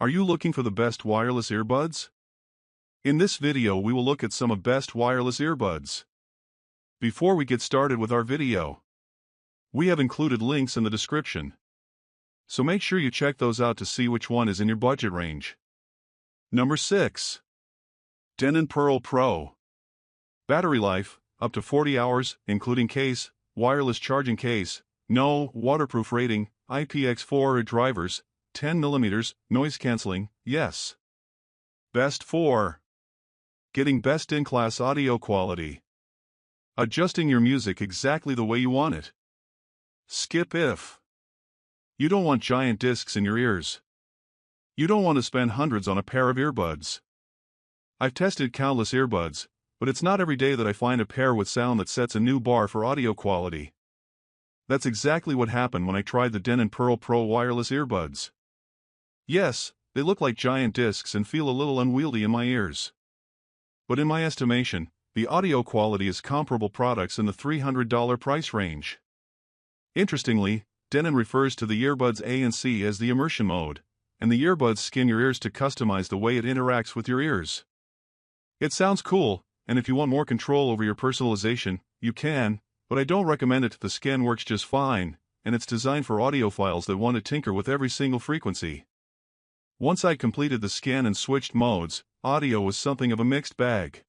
Are you looking for the best wireless earbuds? In this video we will look at some of best wireless earbuds. Before we get started with our video, we have included links in the description, so make sure you check those out to see which one is in your budget range. Number 6. Denon PerL Pro. Battery life, up to 40 hours, including case, wireless charging case, no waterproof rating, IPX4 drivers, 10mm, noise cancelling, yes. Best 4. Getting best-in-class audio quality. Adjusting your music exactly the way you want it. Skip if you don't want giant discs in your ears. You don't want to spend hundreds on a pair of earbuds. I've tested countless earbuds, but it's not every day that I find a pair with sound that sets a new bar for audio quality. That's exactly what happened when I tried the Denon PerL Pro wireless earbuds. Yes, they look like giant discs and feel a little unwieldy in my ears. But in my estimation, the audio quality is comparable products in the $300 price range. Interestingly, Denon refers to the earbuds A and C as the immersion mode, and the earbuds skin your ears to customize the way it interacts with your ears. It sounds cool, and if you want more control over your personalization, you can, but I don't recommend it. The scan works just fine, and it's designed for audiophiles that want to tinker with every single frequency. Once I completed the scan and switched modes, audio was something of a mixed bag.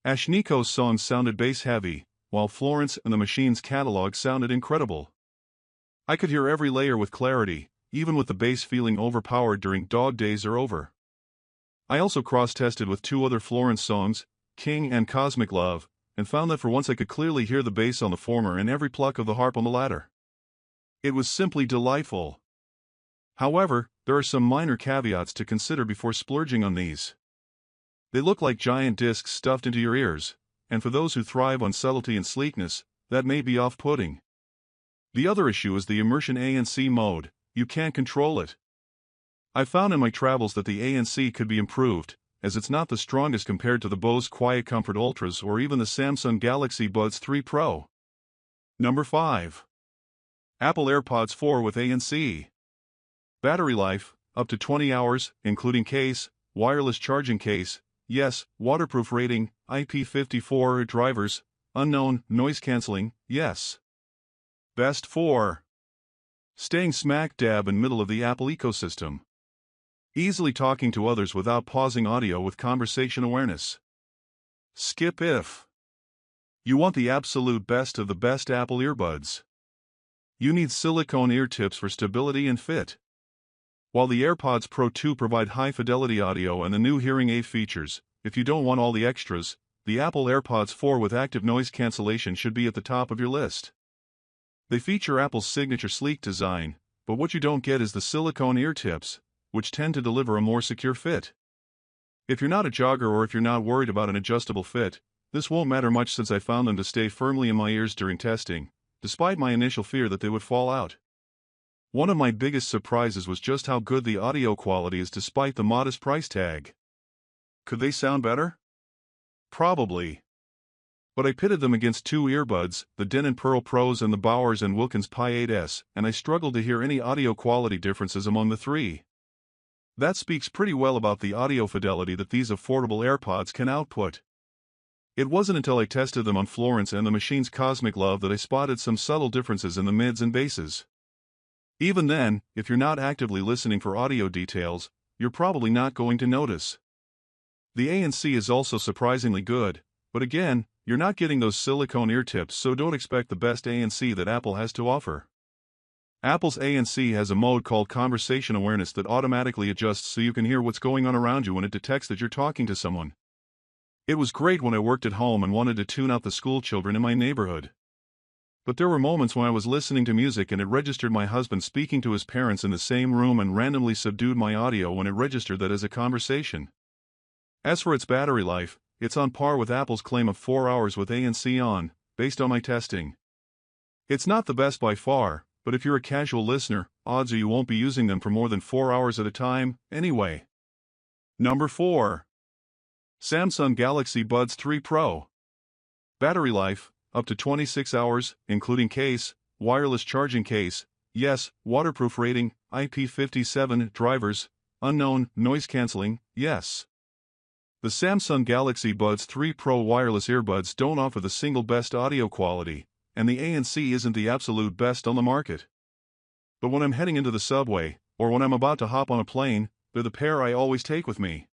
Ashniko's songs sounded bass-heavy, while Florence and the Machine's catalog sounded incredible. I could hear every layer with clarity, even with the bass feeling overpowered during Dog Days Are Over. I also cross-tested with two other Florence songs, King and Cosmic Love, and found that for once I could clearly hear the bass on the former and every pluck of the harp on the latter. It was simply delightful. However, there are some minor caveats to consider before splurging on these. They look like giant discs stuffed into your ears, and for those who thrive on subtlety and sleekness, that may be off-putting. The other issue is the immersion A and C mode. You can't control it. I found in my travels that the A and C could be improved, as it's not the strongest compared to the Bose QuietComfort Ultras or even the Samsung Galaxy Buds 3 Pro. Number 5. Apple AirPods 4 with A and C. Battery life, up to 20 hours, including case, wireless charging case, yes, waterproof rating, IP54 drivers, unknown, noise cancelling, yes. Best 4. Staying smack dab in middle of the Apple ecosystem. Easily talking to others without pausing audio with conversation awareness. Skip if you want the absolute best of the best Apple earbuds. You need silicone ear tips for stability and fit. While the AirPods Pro 2 provide high-fidelity audio and the new hearing aid features, if you don't want all the extras, the Apple AirPods 4 with active noise cancellation should be at the top of your list. They feature Apple's signature sleek design, but what you don't get is the silicone ear tips, which tend to deliver a more secure fit. If you're not a jogger or if you're not worried about an adjustable fit, this won't matter much since I found them to stay firmly in my ears during testing, despite my initial fear that they would fall out. One of my biggest surprises was just how good the audio quality is despite the modest price tag. Could they sound better? Probably. But I pitted them against two earbuds, the Denon PerL Pros and the Bowers & Wilkins Pi 8S, and I struggled to hear any audio quality differences among the three. That speaks pretty well about the audio fidelity that these affordable AirPods can output. It wasn't until I tested them on Florence and the Machine's Cosmic Love that I spotted some subtle differences in the mids and basses. Even then, if you're not actively listening for audio details, you're probably not going to notice. The A and C is also surprisingly good, but again, you're not getting those silicone ear tips, so don't expect the best A and C that Apple has to offer. Apple's A and C has a mode called Conversation Awareness that automatically adjusts so you can hear what's going on around you when it detects that you're talking to someone. It was great when I worked at home and wanted to tune out the school children in my neighborhood. But there were moments when I was listening to music and it registered my husband speaking to his parents in the same room and randomly subdued my audio when it registered that as a conversation. As for its battery life, it's on par with Apple's claim of 4 hours with A and C on, based on my testing. It's not the best by far, but if you're a casual listener, odds are you won't be using them for more than 4 hours at a time, anyway. Number 4. Samsung Galaxy Buds 3 Pro. Battery life, up to 26 hours, including case, wireless charging case, yes, waterproof rating, IP57 drivers, unknown, noise cancelling, yes. The Samsung Galaxy Buds 3 Pro wireless earbuds don't offer the single best audio quality, and the ANC isn't the absolute best on the market. But when I'm heading into the subway, or when I'm about to hop on a plane, they're the pair I always take with me.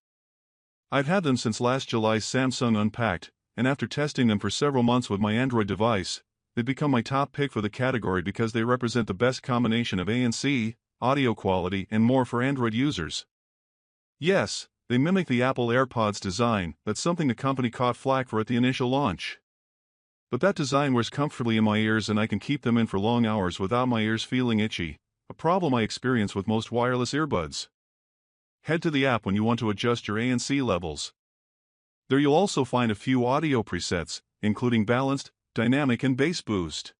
I've had them since last July's Samsung Unpacked, and after testing them for several months with my Android device, they've become my top pick for the category because they represent the best combination of ANC, audio quality, and more for Android users. Yes, they mimic the Apple AirPods design, that's something the company caught flack for at the initial launch. But that design wears comfortably in my ears and I can keep them in for long hours without my ears feeling itchy, a problem I experience with most wireless earbuds. Head to the app when you want to adjust your ANC levels. There you'll also find a few audio presets, including balanced, dynamic and bass boost.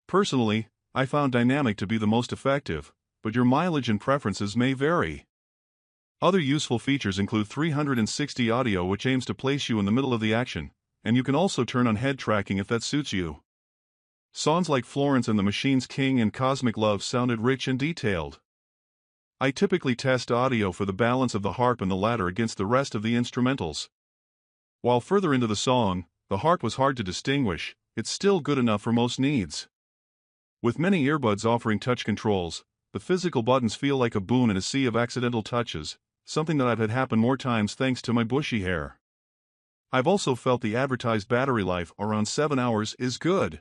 Personally, I found dynamic to be the most effective, but your mileage and preferences may vary. Other useful features include 360 audio, which aims to place you in the middle of the action, and you can also turn on head tracking if that suits you. Songs like Florence and the Machine's King and Cosmic Love sounded rich and detailed. I typically test audio for the balance of the harp and the ladder against the rest of the instrumentals. While further into the song, the harp was hard to distinguish, it's still good enough for most needs. With many earbuds offering touch controls, the physical buttons feel like a boon in a sea of accidental touches, something that I've had happen more times thanks to my bushy hair. I've also felt the advertised battery life, around 7 hours, is good.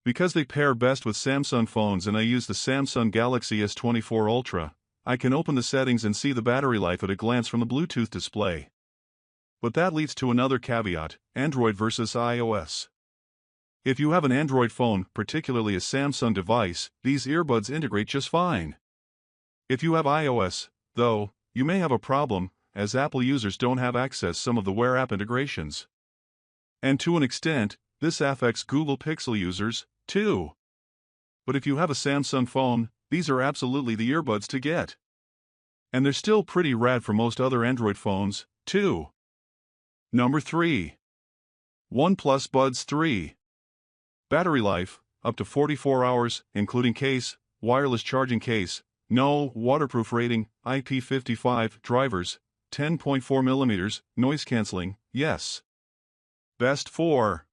Because they pair best with Samsung phones and I use the Samsung Galaxy S24 Ultra, I can open the settings and see the battery life at a glance from the Bluetooth display. But that leads to another caveat: Android versus iOS. If you have an Android phone, particularly a Samsung device, these earbuds integrate just fine. If you have iOS, though, you may have a problem, as Apple users don't have access to some of the Wear app integrations. And to an extent, this affects Google Pixel users, too. But if you have a Samsung phone, these are absolutely the earbuds to get. And they're still pretty rad for most other Android phones, too. Number 3. OnePlus Buds 3. Battery life, up to 44 hours, including case, wireless charging case, no waterproof rating, IP55, drivers, 10.4mm, noise cancelling, yes. Best 4.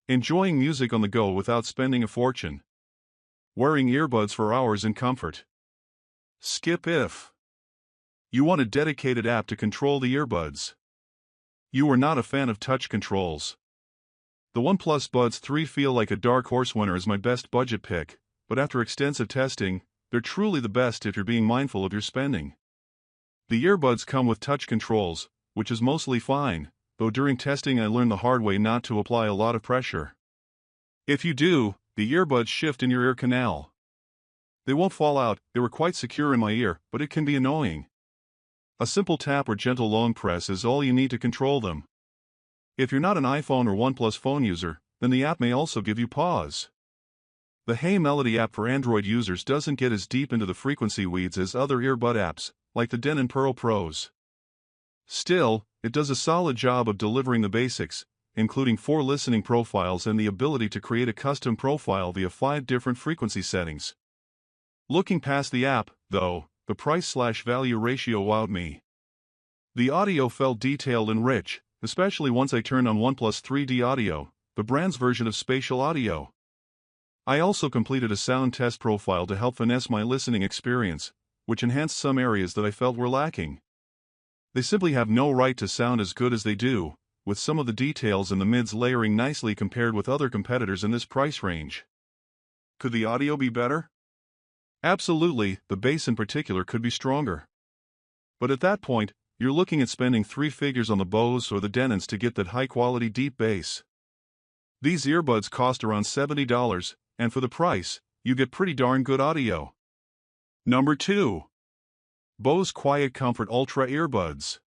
Enjoying music on the go without spending a fortune. Wearing earbuds for hours in comfort. Skip if you want a dedicated app to control the earbuds. You are not a fan of touch controls. The OnePlus Buds 3 feel like a dark horse winner as my best budget pick, but after extensive testing, they're truly the best if you're being mindful of your spending. The earbuds come with touch controls, which is mostly fine, though during testing I learned the hard way not to apply a lot of pressure. If you do, the earbuds shift in your ear canal. They won't fall out, they were quite secure in my ear, but it can be annoying. A simple tap or gentle long press is all you need to control them. If you're not an iPhone or OnePlus phone user, then the app may also give you pause. The Hey Melody app for Android users doesn't get as deep into the frequency weeds as other earbud apps, like the Denon PerL Pros. Still, it does a solid job of delivering the basics, including 4 listening profiles and the ability to create a custom profile via 5 different frequency settings. Looking past the app, though, the price-value ratio wowed me. The audio felt detailed and rich, especially once I turned on OnePlus 3D Audio, the brand's version of spatial audio. I also completed a sound test profile to help finesse my listening experience, which enhanced some areas that I felt were lacking. They simply have no right to sound as good as they do, with some of the details in the mids layering nicely compared with other competitors in this price range. Could the audio be better? Absolutely, the bass in particular could be stronger. But at that point, you're looking at spending 3 figures on the Bose or the Denons to get that high-quality deep bass. These earbuds cost around $70, and for the price, you get pretty darn good audio. Number 2. Bose QuietComfort Ultra Earbuds.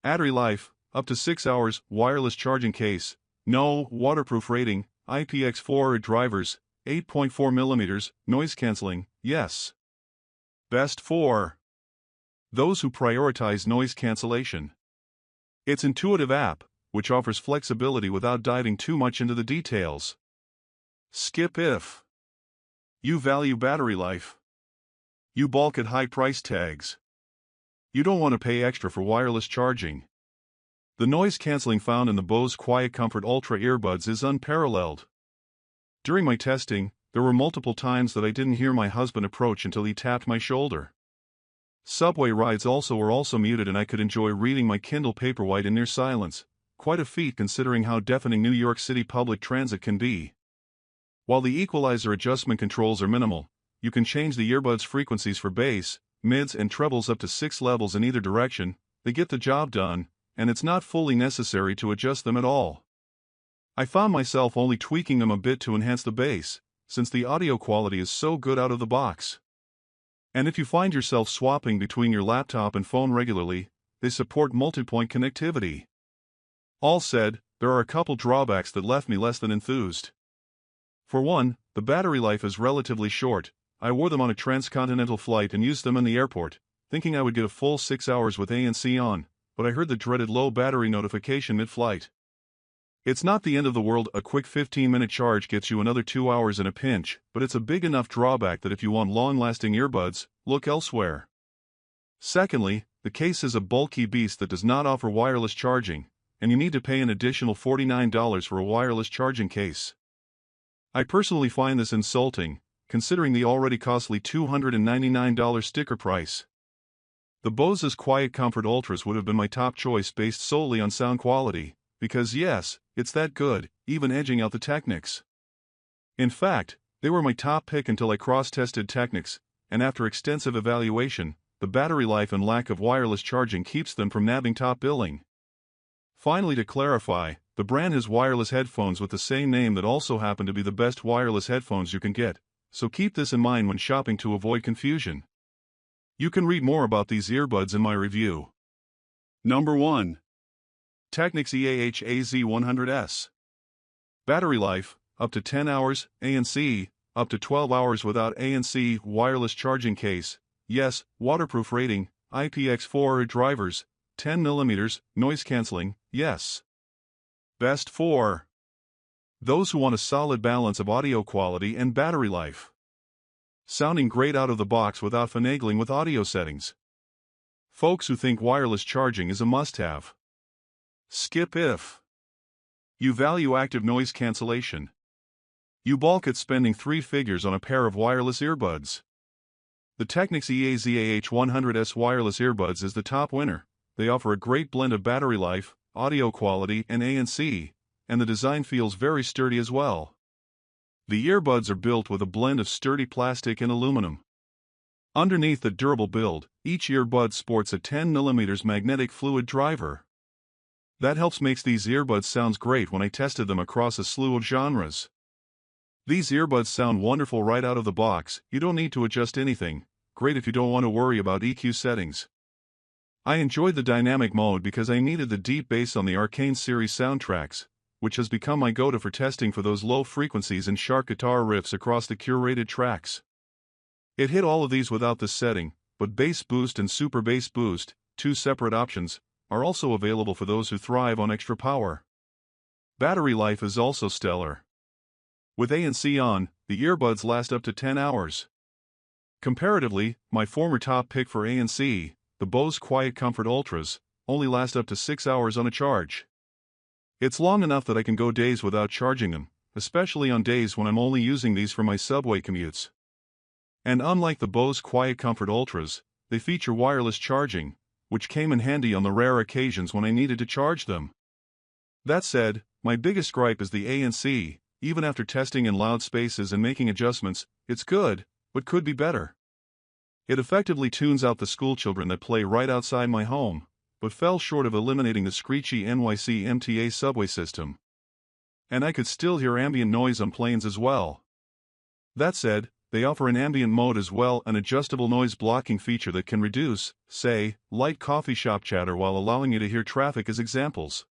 Battery life, up to 6 hours, wireless charging case, no waterproof rating, IPX4 drivers, 8.4mm, noise cancelling, yes. Best 4. Those who prioritize noise cancellation. Its intuitive app, which offers flexibility without diving too much into the details. Skip if you value battery life. You balk at high price tags. You don't want to pay extra for wireless charging. The noise cancelling found in the Bose QuietComfort Ultra earbuds is unparalleled. During my testing, there were multiple times that I didn't hear my husband approach until he tapped my shoulder. Subway rides were also muted and I could enjoy reading my Kindle Paperwhite in near silence, quite a feat considering how deafening New York City public transit can be. While the equalizer adjustment controls are minimal, you can change the earbuds' frequencies for bass, mids and trebles up to 6 levels in either direction. They get the job done, and it's not fully necessary to adjust them at all. I found myself only tweaking them a bit to enhance the bass, since the audio quality is so good out of the box. And if you find yourself swapping between your laptop and phone regularly, they support multi-point connectivity. All said, there are a couple drawbacks that left me less than enthused. For one, the battery life is relatively short. I wore them on a transcontinental flight and used them in the airport, thinking I would get a full 6 hours with ANC on, but I heard the dreaded low battery notification mid-flight. It's not the end of the world, a quick 15-minute charge gets you another 2 hours in a pinch, but it's a big enough drawback that if you want long-lasting earbuds, look elsewhere. Secondly, the case is a bulky beast that does not offer wireless charging, and you need to pay an additional $49 for a wireless charging case. I personally find this insulting, considering the already costly $299 sticker price. The Bose's QuietComfort Ultras would have been my top choice based solely on sound quality, because yes, it's that good, even edging out the Technics. In fact, they were my top pick until I cross-tested Technics, and after extensive evaluation, the battery life and lack of wireless charging keeps them from nabbing top billing. Finally, to clarify, the brand has wireless headphones with the same name that also happen to be the best wireless headphones you can get, so keep this in mind when shopping to avoid confusion. You can read more about these earbuds in my review. Number 1. Technics EAH-AZ100S. Battery life, up to 10 hours, ANC, up to 12 hours without ANC, wireless charging case, yes, waterproof rating, IPX4 drivers, 10mm, noise cancelling, yes. Best for those who want a solid balance of audio quality and battery life. Sounding great out of the box without finagling with audio settings. Folks who think wireless charging is a must-have. Skip if you value active noise cancellation. You balk at spending 3 figures on a pair of wireless earbuds. The Technics EAH-AZ100S wireless earbuds is the top winner. They offer a great blend of battery life, audio quality, and ANC, and the design feels very sturdy as well. The earbuds are built with a blend of sturdy plastic and aluminum. Underneath the durable build, each earbud sports a 10mm magnetic fluid driver. That helps makes these earbuds sound great when I tested them across a slew of genres. These earbuds sound wonderful right out of the box. You don't need to adjust anything. Great if you don't want to worry about EQ settings. I enjoyed the dynamic mode because I needed the deep bass on the Arcane series soundtracks, which has become my go-to for testing for those low frequencies and sharp guitar riffs across the curated tracks. It hit all of these without this setting, but bass boost and super bass boost, 2 separate options, are also available for those who thrive on extra power. Battery life is also stellar. With ANC on, the earbuds last up to 10 hours. Comparatively, my former top pick for ANC, the Bose QuietComfort Ultras, only last up to 6 hours on a charge. It's long enough that I can go days without charging them, especially on days when I'm only using these for my subway commutes. And unlike the Bose QuietComfort Ultras, they feature wireless charging, which came in handy on the rare occasions when I needed to charge them. That said, my biggest gripe is the ANC. Even after testing in loud spaces and making adjustments, it's good, but could be better. It effectively tunes out the schoolchildren that play right outside my home, but fell short of eliminating the screechy NYC MTA subway system. And I could still hear ambient noise on planes as well. That said, they offer an ambient mode as well, an adjustable noise blocking feature that can reduce, say, light coffee shop chatter while allowing you to hear traffic as examples.